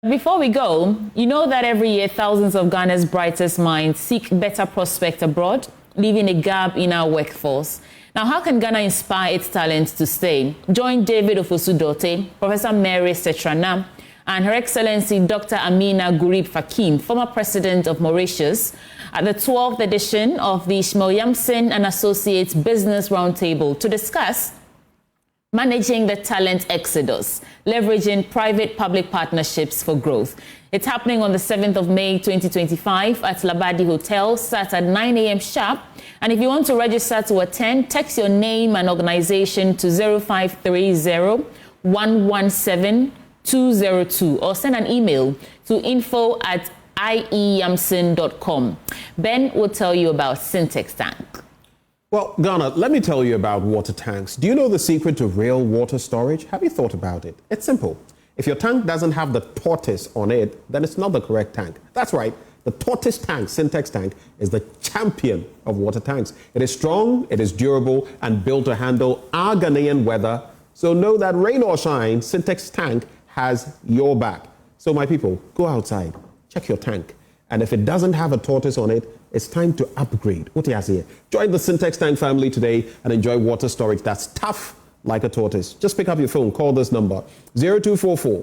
Before we go, you know that every year thousands of Ghana's brightest minds seek better prospects abroad, leaving a gap in our workforce. Now, how can Ghana inspire its talents to stay? Join David Ofosu-Dorte, Professor Mary Setranam, and Her Excellency Dr. Amina Gurib Fakim, former president of Mauritius, at the 12th edition of the Ishmael Yamson and Associates Business Roundtable to discuss managing the talent exodus, leveraging private-public partnerships for growth. It's happening on the 7th of May 2025 at Labadi Hotel, starts at 9 a.m. sharp. And if you want to register to attend, text your name and organization to 0530-117-202 or send an email to info@ieyamson.com. Ben will tell you about Syntex Tank. Well, Ghana, let me tell you about water tanks. Do you know the secret to real water storage? Have you thought about it? It's simple. If your tank doesn't have the tortoise on it, then it's not the correct tank. That's right. The tortoise tank, Syntex Tank, is the champion of water tanks. It is strong, it is durable, and built to handle our Ghanaian weather. So know that rain or shine, Syntex Tank has your back. So my people, go outside, check your tank. And if it doesn't have a tortoise on it, it's time to upgrade. What do you say? Join the Syntex Tank family today and enjoy water storage that's tough like a tortoise. Just pick up your phone, call this number, 0244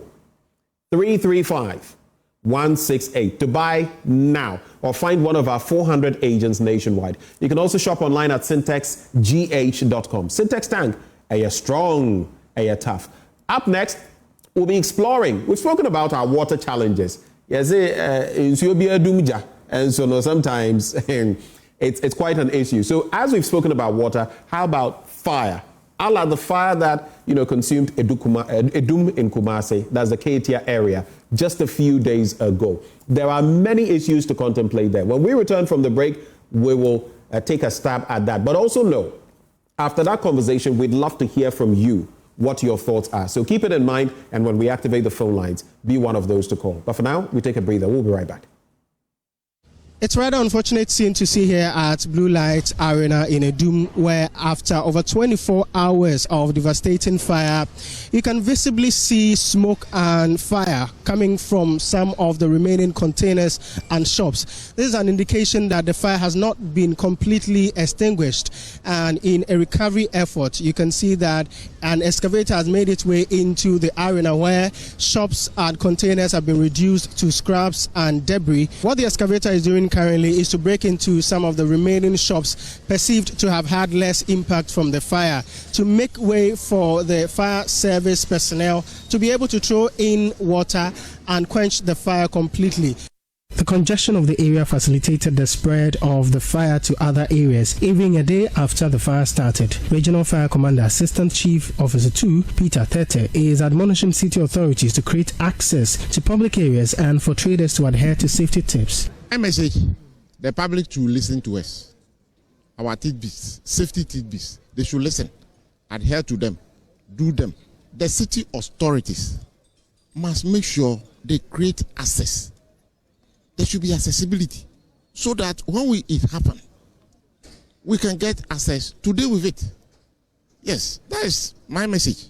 335 168 to buy now, or find one of our 400 agents nationwide. You can also shop online at syntexgh.com. Syntex Tank, a strong, a tough. Up next, we'll be exploring. We've spoken about our water challenges. Yes, and so no, sometimes it's quite an issue. So as we've spoken about water, how about fire? Like the fire that consumed Adum in Kumasi, that's the Ketia area, just a few days ago. There are many issues to contemplate there. When we return from the break, we will take a stab at that. But also know, after that conversation, we'd love to hear from you what your thoughts are. So keep it in mind, and when we activate the phone lines, be one of those to call. But for now, we take a breather. We'll be right back. It's rather unfortunate scene to see here at Blue Light Arena in Adum, where after over 24 hours of devastating fire, you can visibly see smoke and fire coming from some of the remaining containers and shops. This is an indication that the fire has not been completely extinguished, and in a recovery effort, you can see that an excavator has made its way into the arena where shops and containers have been reduced to scraps and debris. What the excavator is doing currently is to break into some of the remaining shops perceived to have had less impact from the fire, to make way for the fire service personnel to be able to throw in water and quench the fire completely. The congestion of the area facilitated the spread of the fire to other areas, even a day after the fire started. Regional Fire Commander Assistant Chief Officer 2, Peter Tete, is admonishing city authorities to create access to public areas and for traders to adhere to safety tips. My message, the public to listen to us. Our tidbits, safety tidbits, they should listen, adhere to them, do them. The city authorities must make sure they create access. There should be accessibility so that when it happens, we can get access to deal with it. Yes, that is my message.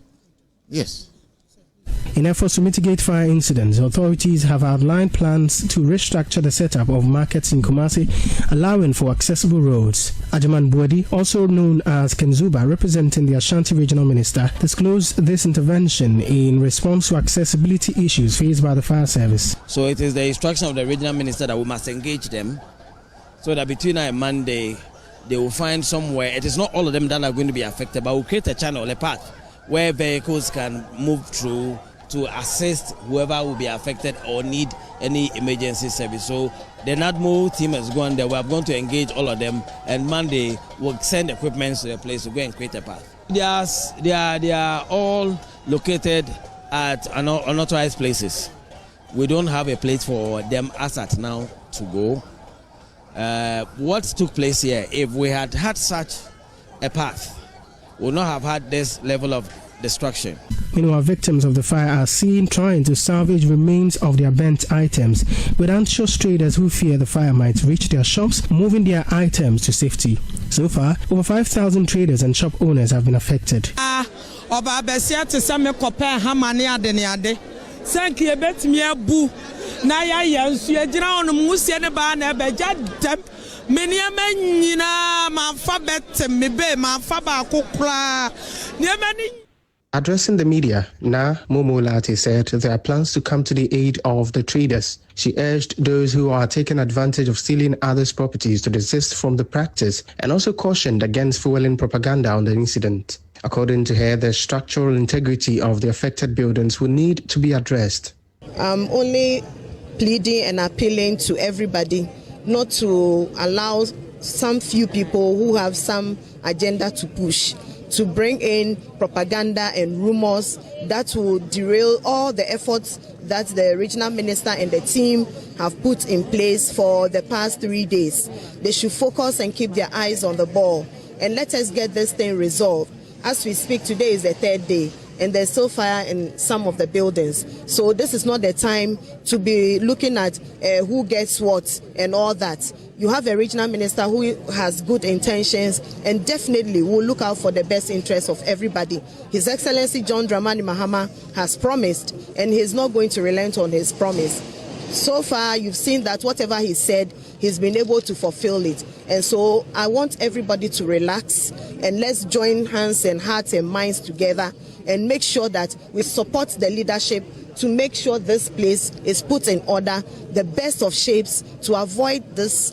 Yes. In efforts to mitigate fire incidents, authorities have outlined plans to restructure the setup of markets in Kumasi, allowing for accessible roads. Ajaman Buedi, also known as Kenzuba, representing the Ashanti Regional Minister, disclosed this intervention in response to accessibility issues faced by the fire service. So it is the instruction of the Regional Minister that we must engage them so that between now and Monday, they will find somewhere. It is not all of them that are going to be affected, but we'll create a channel, a path, where vehicles can move through to assist whoever will be affected or need any emergency service. So the NADMO team has gone there. We are going to engage all of them, and Monday we'll send equipment to the place to go and create a path. They are all located at unauthorized places. We don't have a place for them as at now to go. What took place here, if we had had such a path, we would not have had this level of destruction. Meanwhile, victims of the fire are seen trying to salvage remains of their burnt items, with anxious traders who fear the fire might reach their shops, moving their items to safety. So far, over 5,000 traders and shop owners have been affected. sanki ebetimi abu na ya yansu ejina onu musie ne ba na ebeja dem meniema nyina manfa betem be manfa ba kokura niema ni. Addressing the media, Na Momolati said there are plans to come to the aid of the traders. She urged those who are taking advantage of stealing others' properties to desist from the practice and also cautioned against fueling propaganda on the incident. According to her, the structural integrity of the affected buildings will need to be addressed. I'm only pleading and appealing to everybody not to allow some few people who have some agenda to push, to bring in propaganda and rumors that will derail all the efforts that the regional minister and the team have put in place for the past 3 days. They should focus and keep their eyes on the ball and let us get this thing resolved. As we speak, today is the 3rd day and there's still fire in some of the buildings. So this is not the time to be looking at who gets what and all that. You have a regional minister who has good intentions and definitely will look out for the best interests of everybody. His Excellency John Dramani Mahama has promised and he's not going to relent on his promise. So far, you've seen that whatever he said, he's been able to fulfill it. And so I want everybody to relax and let's join hands and hearts and minds together and make sure that we support the leadership to make sure this place is put in order, the best of shapes, to avoid this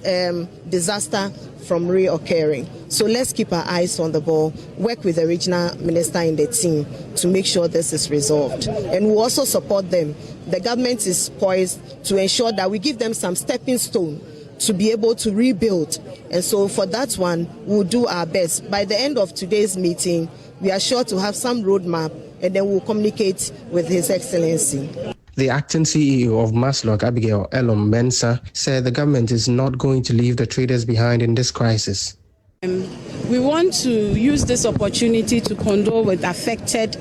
disaster from reoccurring. So let's keep our eyes on the ball, work with the regional minister and the team to make sure this is resolved. And we'll also support them. The government is poised to ensure that we give them some stepping stone to be able to rebuild. And so for that one, we'll do our best. By the end of today's meeting, we are sure to have some roadmap and then we'll communicate with His Excellency. The acting CEO of Maslog, Abigail Elom Mensah, said the government is not going to leave the traders behind in this crisis. We want to use this opportunity to condole with affected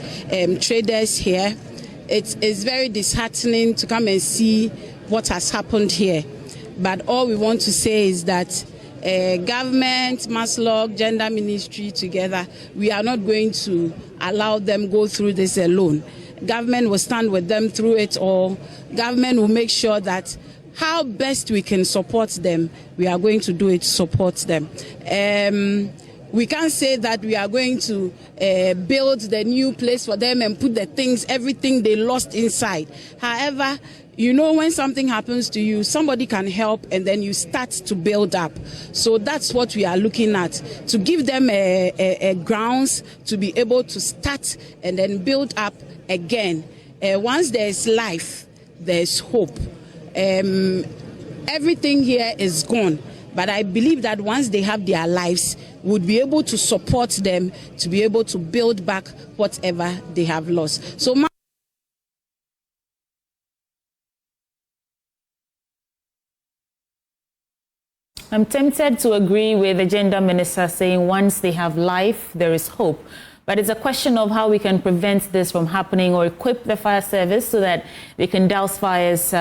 traders here. It is very disheartening to come and see what has happened here. But all we want to say is that government, Maslog, Gender Ministry together, we are not going to allow them go through this alone. Government will stand with them through it all. Government will make sure that how best we can support them, we are going to do it to support them. We can't say that we are going to build the new place for them and put the things, everything they lost inside. However, you know, when something happens to you, somebody can help and then you start to build up. So that's what we are looking at, to give them a grounds to be able to start and then build up again. Once there's life, there's hope. Everything here is gone. But I believe that once they have their lives, we'll be able to support them to be able to build back whatever they have lost. So I'm tempted to agree with the gender minister saying once they have life, there is hope. But it's a question of how we can prevent this from happening or equip the fire service so that they can douse fires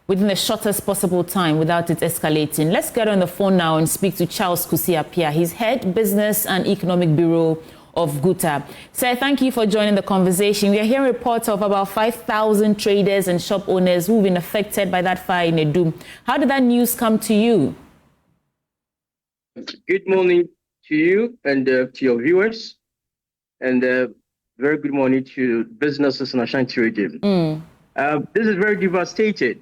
within the shortest possible time without it escalating. Let's get on the phone now and speak to Charles Kusi-Appiah. He's Head Business and Economic Bureau of GUTA. Sir, thank you for joining the conversation. We are hearing reports of about 5,000 traders and shop owners who've been affected by that fire in Adum. How did that news come to you? Good morning to you and to your viewers, and very good morning to businesses in Ashanti region. This is very devastating,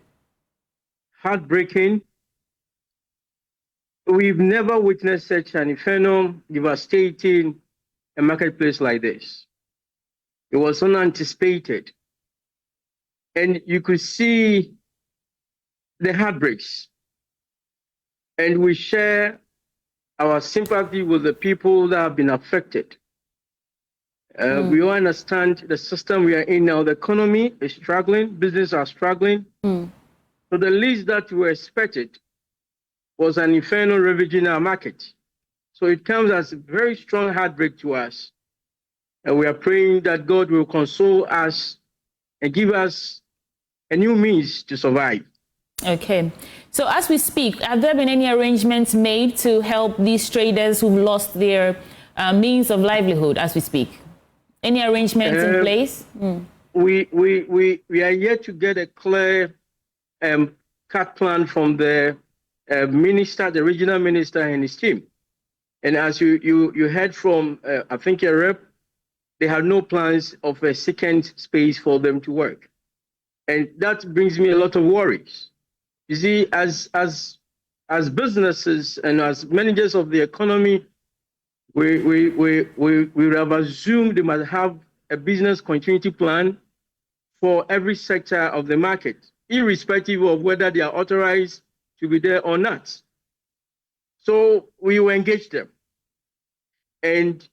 heartbreaking. We've never witnessed such an inferno, devastating a marketplace like this. It was unanticipated, and you could see the heartbreaks, and we share our sympathy with the people that have been affected. We all understand the system we are in now. The economy is struggling, businesses are struggling. So the least that we expected was an inferno ravaging our market. So it comes as a very strong heartbreak to us. And we are praying that God will console us and give us a new means to survive. Okay. So as we speak, have there been any arrangements made to help these traders who've lost their means of livelihood as we speak? Any arrangements in place? we are yet to get a clear cut plan from the minister, the regional minister and his team. And as you heard from, I think a rep, they have no plans of a second space for them to work. And that brings me a lot of worries. You see, as businesses and as managers of the economy, we have assumed they must have a business continuity plan for every sector of the market, irrespective of whether they are authorized to be there or not. So we will engage them and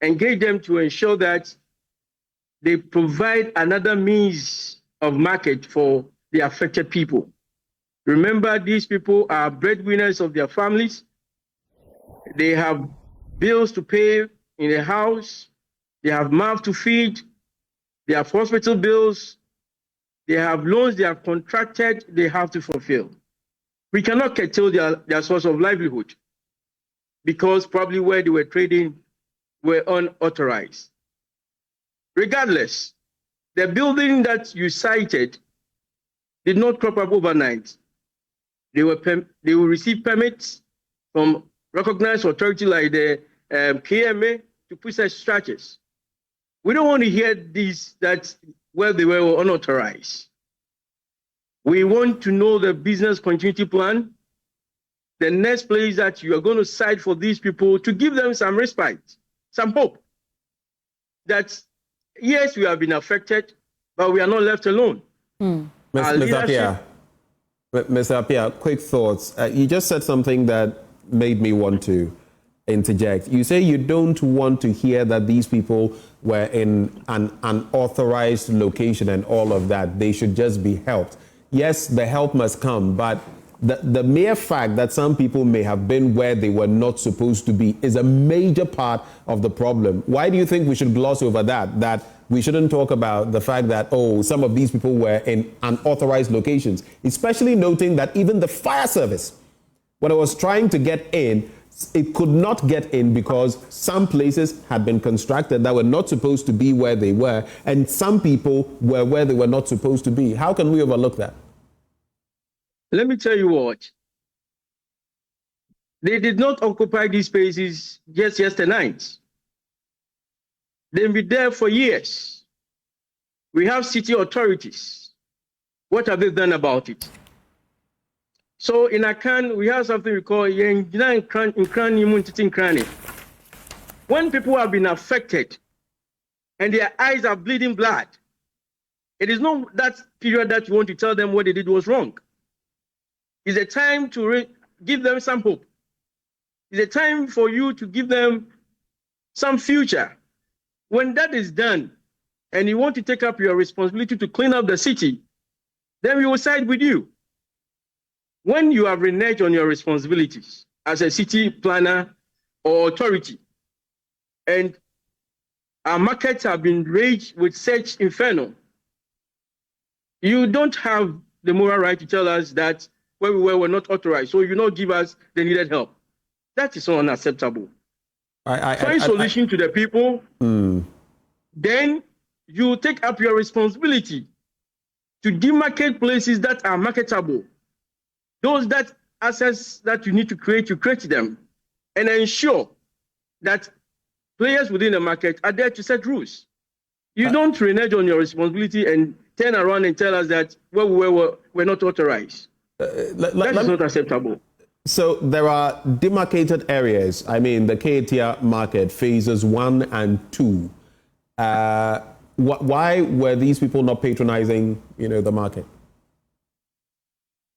engage them to ensure that they provide another means of market for the affected people. Remember, these people are breadwinners of their families. They have bills to pay in the house. They have mouth to feed. They have hospital bills. They have loans they have contracted, they have to fulfill. We cannot curtail their source of livelihood because probably where they were trading were unauthorized. Regardless, the building that you cited did not crop up overnight. They will receive permits from recognized authority like the KMA to put such structures. We don't want to hear this that where they were unauthorized. We want to know the business continuity plan, the next place that you are going to side for these people to give them some respite, some hope that yes, we have been affected, but we are not left alone. Mr. Appiah, quick thoughts. You just said something that made me want to interject. You say you don't want to hear that these people were in an unauthorized location and all of that. They should just be helped. Yes, the help must come, but the mere fact that some people may have been where they were not supposed to be is a major part of the problem. Why do you think we should gloss over that? That we shouldn't talk about the fact that, oh, some of these people were in unauthorized locations, especially noting that even the fire service, when it was trying to get in, it could not get in because some places had been constructed that were not supposed to be where they were, and some people were where they were not supposed to be. How can we overlook that? Let me tell you what. They did not occupy these spaces just yesterday night. They've been there for years. We have city authorities. What have they done about it? So in Akan, we have something we call when people have been affected and their eyes are bleeding blood, it is not that period that you want to tell them what they did was wrong. It's a time to give them some hope. It's a time for you to give them some future. When that is done and you want to take up your responsibility to clean up the city, then we will side with you. When you have reneged on your responsibilities as a city planner or authority, and our markets have been raged with such inferno, you don't have the moral right to tell us that where we were not authorized, so you not give us the needed help. That is unacceptable. Find solution to the people, then you take up your responsibility to demarcate places that are marketable. Those that assets that you need to create them, and ensure that players within the market are there to set rules. You don't renege on your responsibility and turn around and tell us that where we were not authorized. That is not acceptable. So there are demarcated areas. I mean, the Ketia market, phases 1 and 2. Why were these people not patronizing, the market?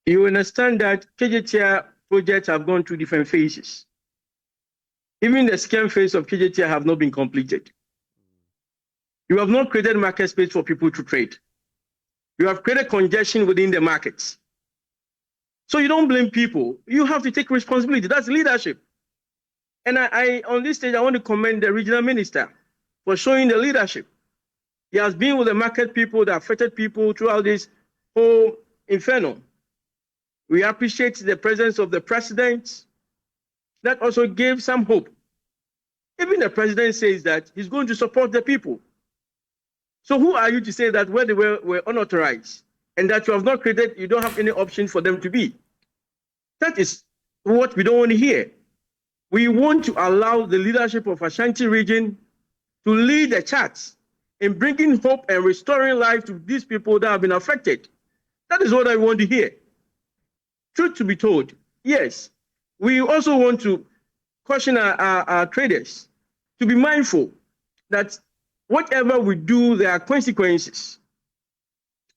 You understand that KJTIA projects have gone through different phases. Even the second phase of KJTIA have not been completed. You have not created market space for people to trade. You have created congestion within the markets. So you don't blame people. You have to take responsibility. That's leadership. And I on this stage, I want to commend the regional minister for showing the leadership. He has been with the market people, the affected people throughout this whole inferno. We appreciate the presence of the president. That also gave some hope. Even the president says that he's going to support the people. So who are you to say that where they were unauthorized and that you have not created, you don't have any option for them to be? That is what we don't want to hear. We want to allow the leadership of Ashanti region to lead the charge in bringing hope and restoring life to these people that have been affected. That is what I want to hear. Truth to be told, yes, we also want to caution our traders to be mindful that whatever we do, there are consequences.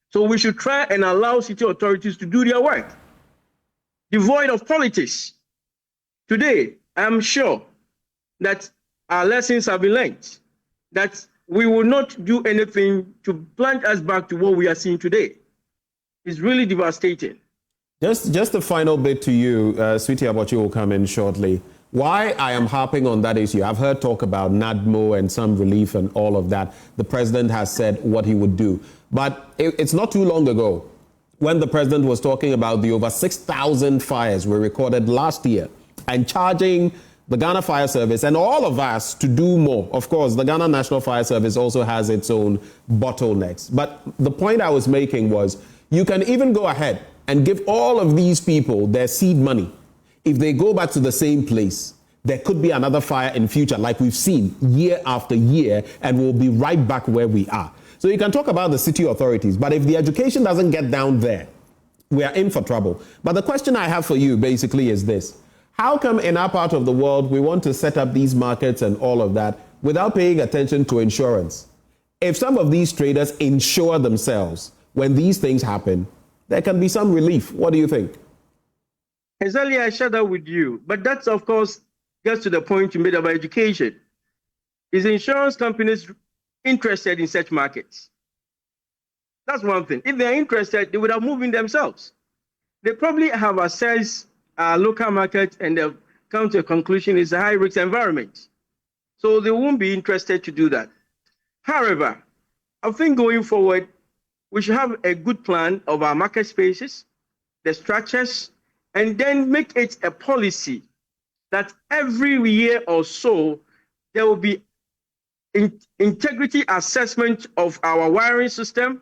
So we should try and allow city authorities to do their work, devoid of politics. Today, I'm sure that our lessons have been learned, that we will not do anything to plant us back to what we are seeing today. It's really devastating. Just a final bit to you, Sweetie Abochi will come in shortly. Why I am harping on that issue, I've heard talk about NADMO and some relief and all of that. The president has said what he would do. But it's not too long ago when the president was talking about the over 6,000 fires were recorded last year and charging the Ghana Fire Service and all of us to do more. Of course, the Ghana National Fire Service also has its own bottlenecks. But the point I was making was you can even go ahead and give all of these people their seed money. If they go back to the same place, there could be another fire in future, like we've seen year after year, and we'll be right back where we are. So you can talk about the city authorities, but if the education doesn't get down there, we are in for trouble. But the question I have for you basically is this. How come in our part of the world we want to set up these markets and all of that without paying attention to insurance? If some of these traders insure themselves when these things happen, there can be some relief. What do you think? Exactly, I share that with you. But that's, of course, gets to the point you made about education. Is insurance companies interested in such markets? That's one thing. If they're interested, they would have moved in themselves. They probably have assessed our local market and they've come to a conclusion it's a high-risk environment. So they won't be interested to do that. However, I think going forward, we should have a good plan of our market spaces, the structures, and then make it a policy that every year or so, there will be integrity assessment of our wiring system,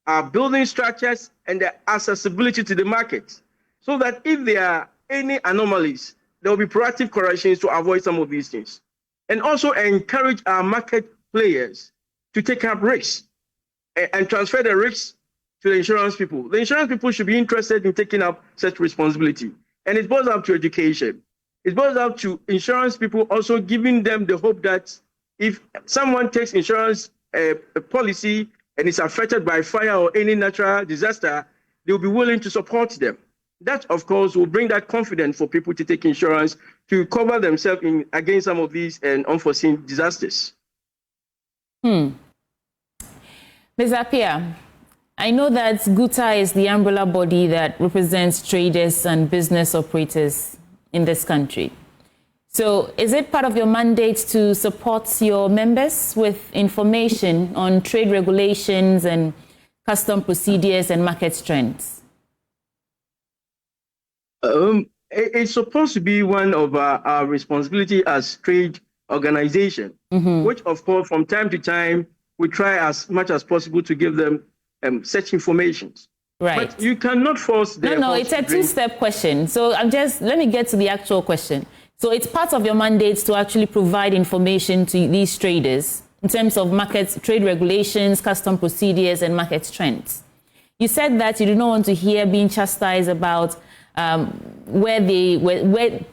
our building structures, and the accessibility to the market. So that if there are any anomalies, there will be proactive corrections to avoid some of these things. And also encourage our market players to take up risks and transfer the risks to the insurance people. The insurance people should be interested in taking up such responsibility. And it boils up to education. It boils up to insurance people also giving them the hope that if someone takes insurance policy and is affected by fire or any natural disaster, they'll be willing to support them. That, of course, will bring that confidence for people to take insurance to cover themselves against some of these unforeseen disasters. Ms. Appiah, I know that GUTA is the umbrella body that represents traders and business operators in this country. So is it part of your mandate to support your members with information on trade regulations and custom procedures and market trends? It's supposed to be one of our responsibility as trade organization, which, of course, from time to time, we try as much as possible to give them such information. Right. But you cannot force them. No, it's a two-step question. So let me get to the actual question. So it's part of your mandate to actually provide information to these traders in terms of market trade regulations, custom procedures, and market trends. You said that you do not want to hear being chastised about where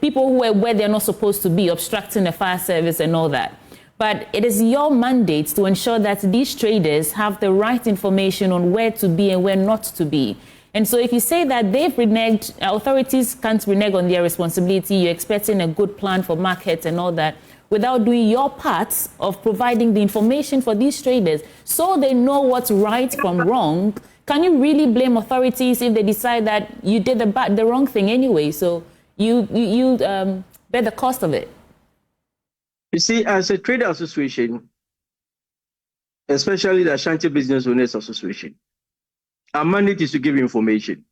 people who are where they're not supposed to be, obstructing the fire service and all that. But it is your mandate to ensure that these traders have the right information on where to be and where not to be. And so if you say that they've reneged, authorities can't renege on their responsibility, you're expecting a good plan for markets and all that, without doing your part of providing the information for these traders so they know what's right from wrong, can you really blame authorities if they decide that you did the wrong thing anyway? So you bear the cost of it. You see, as a trade association, especially the Ashanti Business Owners Association, our mandate is to give information.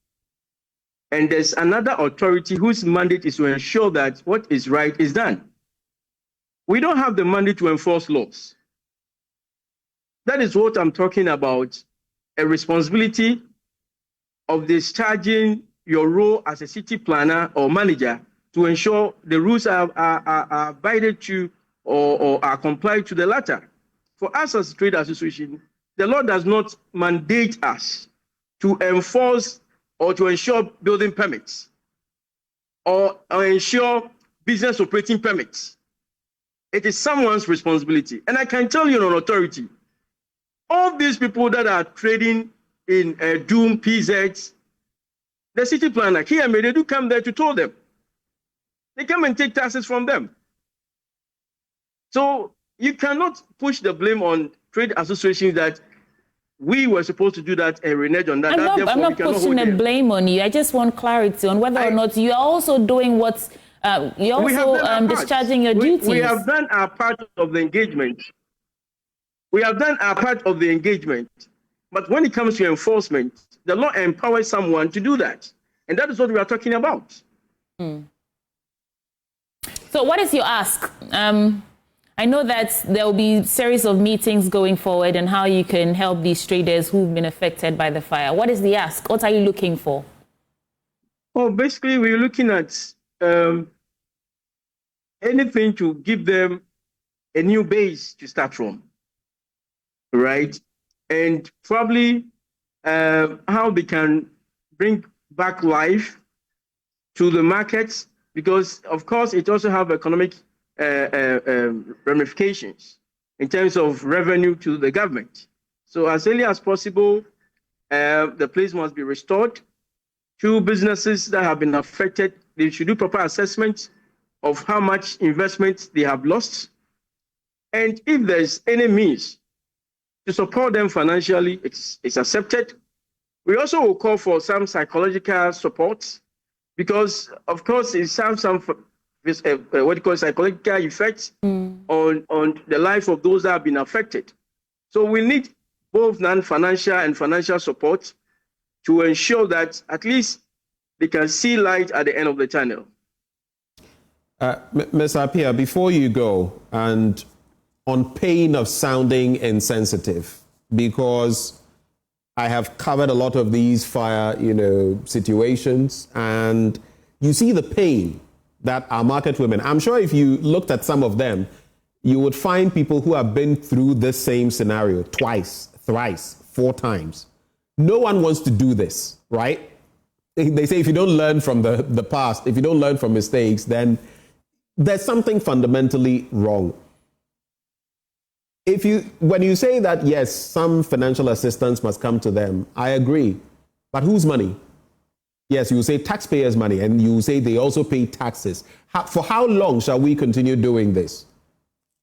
And there's another authority whose mandate is to ensure that what is right is done. We don't have the mandate to enforce laws. That is what I'm talking about, a responsibility of discharging your role as a city planner or manager to ensure the rules are abided to or are complied to the latter. For us as a trade association, the law does not mandate us to enforce or to ensure building permits or ensure business operating permits. It is someone's responsibility. And I can tell you on authority, all these people that are trading in Doom, PZ, the city planner, here, they do come there to toll them. They come and take taxes from them. So you cannot push the blame on trade associations that we were supposed to do that and renege on that. I'm not pushing the blame on you. I just want clarity on whether or not you're also doing what's, you're also discharging your duties. We have done our part of the engagement. We have done our part of the engagement. But when it comes to enforcement, the law empowers someone to do that. And that is what we are talking about. So what is your ask? I know that there will be a series of meetings going forward and how you can help these traders who've been affected by the fire. What is the ask? What are you looking for? Well, basically, we're looking at anything to give them a new base to start from, right? And probably how they can bring back life to the markets, because, of course, it also have economic ramifications in terms of revenue to the government. So as early as possible, the place must be restored. To businesses that have been affected, they should do proper assessment of how much investment they have lost. And if there's any means to support them financially, it's accepted. We also will call for some psychological support, because, of course, it has some what you call psychological effects on the life of those that have been affected. So we need both non-financial and financial support to ensure that at least they can see light at the end of the tunnel. Ms. Appiah, before you go, and on pain of sounding insensitive, because I have covered a lot of these fire, situations, and you see the pain that our market women, I'm sure if you looked at some of them, you would find people who have been through this same scenario twice, thrice, 4 times. No one wants to do this, right? They say if you don't learn from the past, if you don't learn from mistakes, then there's something fundamentally wrong. When you say that, yes, some financial assistance must come to them, I agree. But whose money? Yes, you say taxpayers' money, and you say they also pay taxes. For how long shall we continue doing this?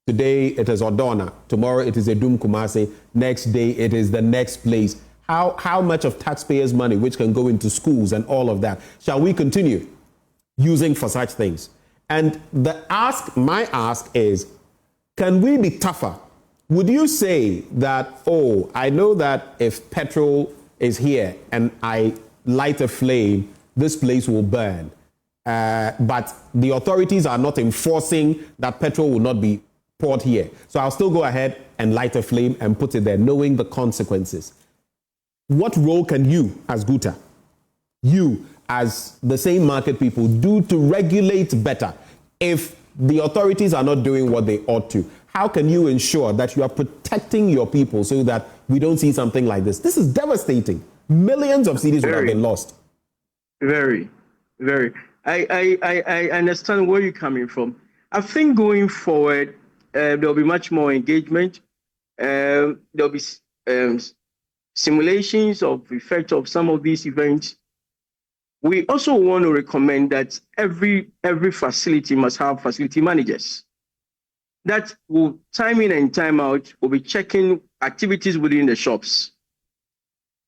Today it is Odona, tomorrow it is Adum Kumasi, next day it is the next place. How much of taxpayers' money, which can go into schools and all of that, shall we continue using for such things? And my ask is, can we be tougher? Would you say that, I know that if petrol is here and I light a flame, this place will burn. But the authorities are not enforcing that petrol will not be poured here. So I'll still go ahead and light a flame and put it there, knowing the consequences. What role can you, as Guta, you as the same market people, do to regulate better if the authorities are not doing what they ought to? How can you ensure that you are protecting your people so that we don't see something like this? This is devastating. Millions of CDs would have been lost. Very, very. I understand where you're coming from. I think going forward, there'll be much more engagement. There'll be simulations of the effect of some of these events. We also want to recommend that every facility must have facility managers that will time in and time out will be checking activities within the shops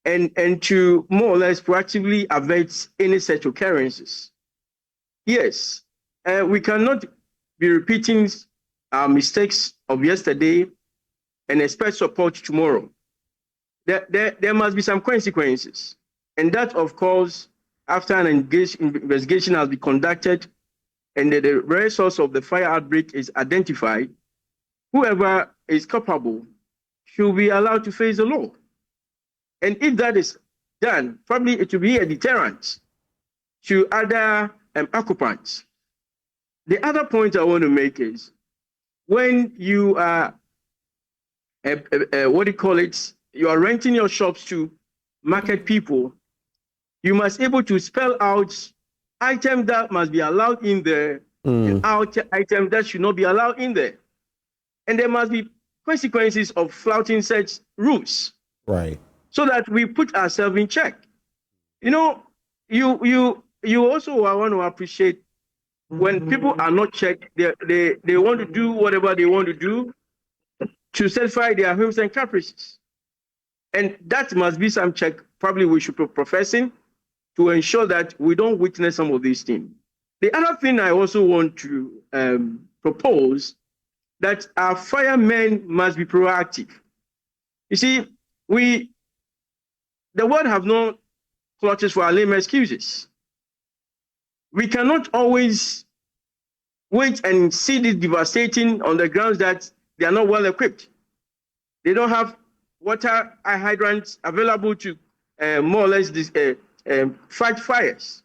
and to more or less proactively avert any such occurrences. Yes, we cannot be repeating our mistakes of yesterday and expect support tomorrow. There must be some consequences. And that, of course, after an investigation has been conducted and the real source of the fire outbreak is identified, whoever is culpable should be allowed to face the law. And if that is done, probably it will be a deterrent to other occupants. The other point I want to make is when you are, you are renting your shops to market people, you must be able to spell out items that must be allowed in there, and items that should not be allowed in there. And there must be consequences of flouting such rules. Right. So that we put ourselves in check. You know, you also want to appreciate when people are not checked, they want to do whatever they want to do to satisfy their whims and caprices. And that must be some check probably we should be professing to ensure that we don't witness some of these things. The other thing I also want to propose that our firemen must be proactive. You see, the world have no clutches for our lame excuses. We cannot always wait and see this devastating on the grounds that they are not well equipped. They don't have water hydrants available to more or less fight fires.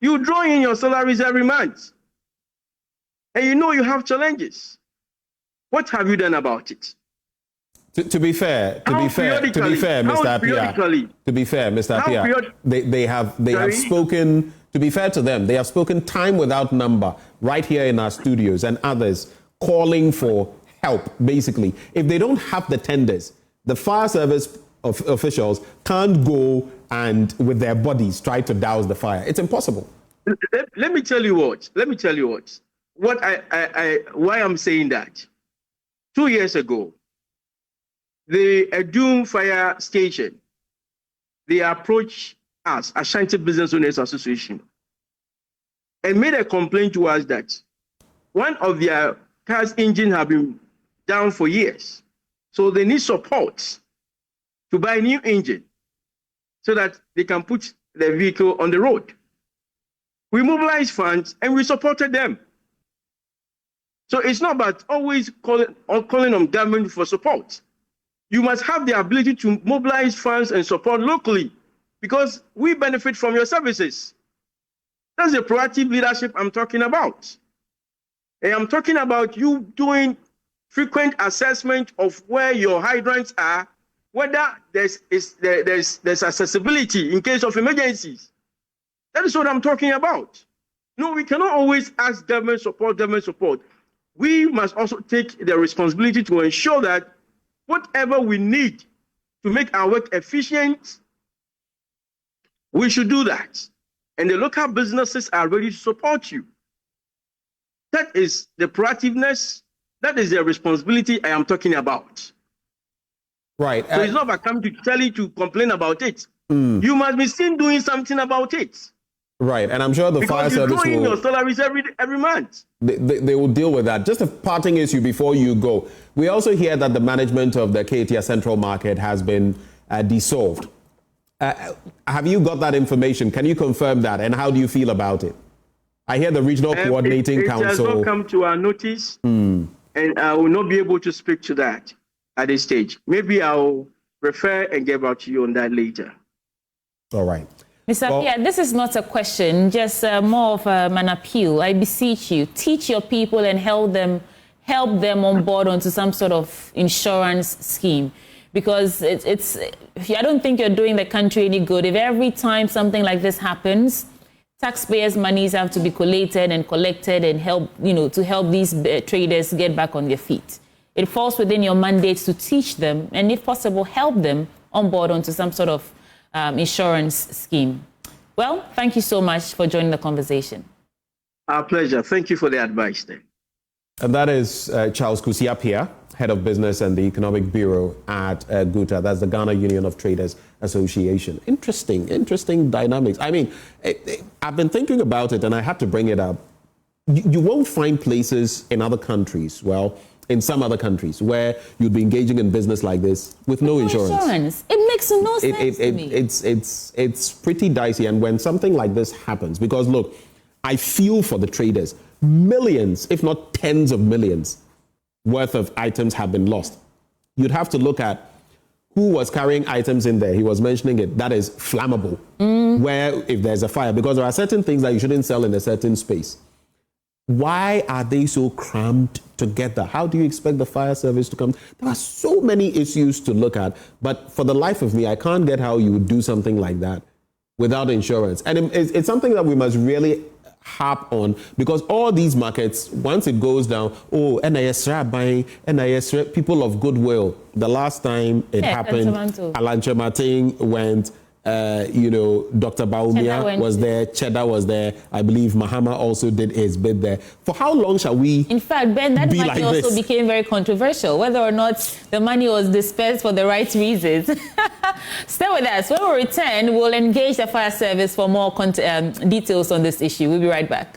You draw in your salaries every month, and you know you have challenges. What have you done about it? To be fair, Mr. Appiah, they have spoken. To be fair to them, they have spoken time without number right here in our studios and others calling for help. Basically, if they don't have the tenders, the fire service officials can't go and with their bodies try to douse the fire. It's impossible. Let me tell you what. Why I'm saying that. 2 years ago, the Adum Fire Station, they approached us, Ashanti Business Owners Association, and made a complaint to us that one of their car's engine have been down for years. So they need support to buy a new engine so that they can put the vehicle on the road. We mobilized funds and we supported them. So it's not about always calling on government for support. You must have the ability to mobilize funds and support locally because we benefit from your services. That's the proactive leadership I'm talking about. And I'm talking about you doing frequent assessment of where your hydrants are, whether there's accessibility in case of emergencies. That is what I'm talking about. No, we cannot always ask government support. We must also take the responsibility to ensure that whatever we need to make our work efficient, we should do that. And the local businesses are ready to support you. That is the proactiveness, that is the responsibility I am talking about. Right. So it's not about coming to tell you to complain about it. You must be seen doing something about it. Right, and I'm sure the fire service will... Because you draw in your salaries every month. They will deal with that. Just a parting issue before you go. We also hear that the management of the Ketia Central Market has been dissolved. Have you got that information? Can you confirm that? And how do you feel about it? I hear the Regional Coordinating Council... It has not come to our notice, and I will not be able to speak to that at this stage. Maybe I'll refer and get back to you on that later. All right. Mr. Appiah, this is not a question, just more of an appeal. I beseech you, teach your people and help them on board onto some sort of insurance scheme. Because I don't think you're doing the country any good. If every time something like this happens, taxpayers' monies have to be collated and collected and to help these traders get back on their feet. It falls within your mandate to teach them and, if possible, help them on board onto some sort of insurance scheme. Well, thank you so much for joining the conversation. Our pleasure. Thank you for the advice then. And that is Charles Kwesi Appiah, Head of Business and the Economic Bureau at GUTA. That's the Ghana Union of Traders Association. Interesting dynamics. I mean, I've been thinking about it and I had to bring it up. You won't find places in other countries, in some other countries, where you'd be engaging in business like this with no insurance. It makes no sense to me. It's pretty dicey. And when something like this happens, because look, I feel for the traders. Millions, if not tens of millions, worth of items have been lost. you'd have to look at who was carrying items in there. He was mentioning it. That is flammable. Where if there's a fire, because there are certain things that you shouldn't sell in a certain space. Why are they so crammed together? How do you expect the fire service to come? There are so many issues to look at, but for the life of me, I can't get how you would do something like that without insurance. And it's something that we must really harp on, because all these markets, once it goes down, NIS buying, NIS people of goodwill. The last time it happened, Alanche Martin went, Dr. Baumia was there, Cheddar was there, I believe Mahama also did his bid there. For how long shall we? In fact, Ben, that money like also this? Became very controversial, whether or not the money was dispersed for the right reasons. Stay with us. When we return, we'll engage the fire service for more details on this issue. We'll be right back.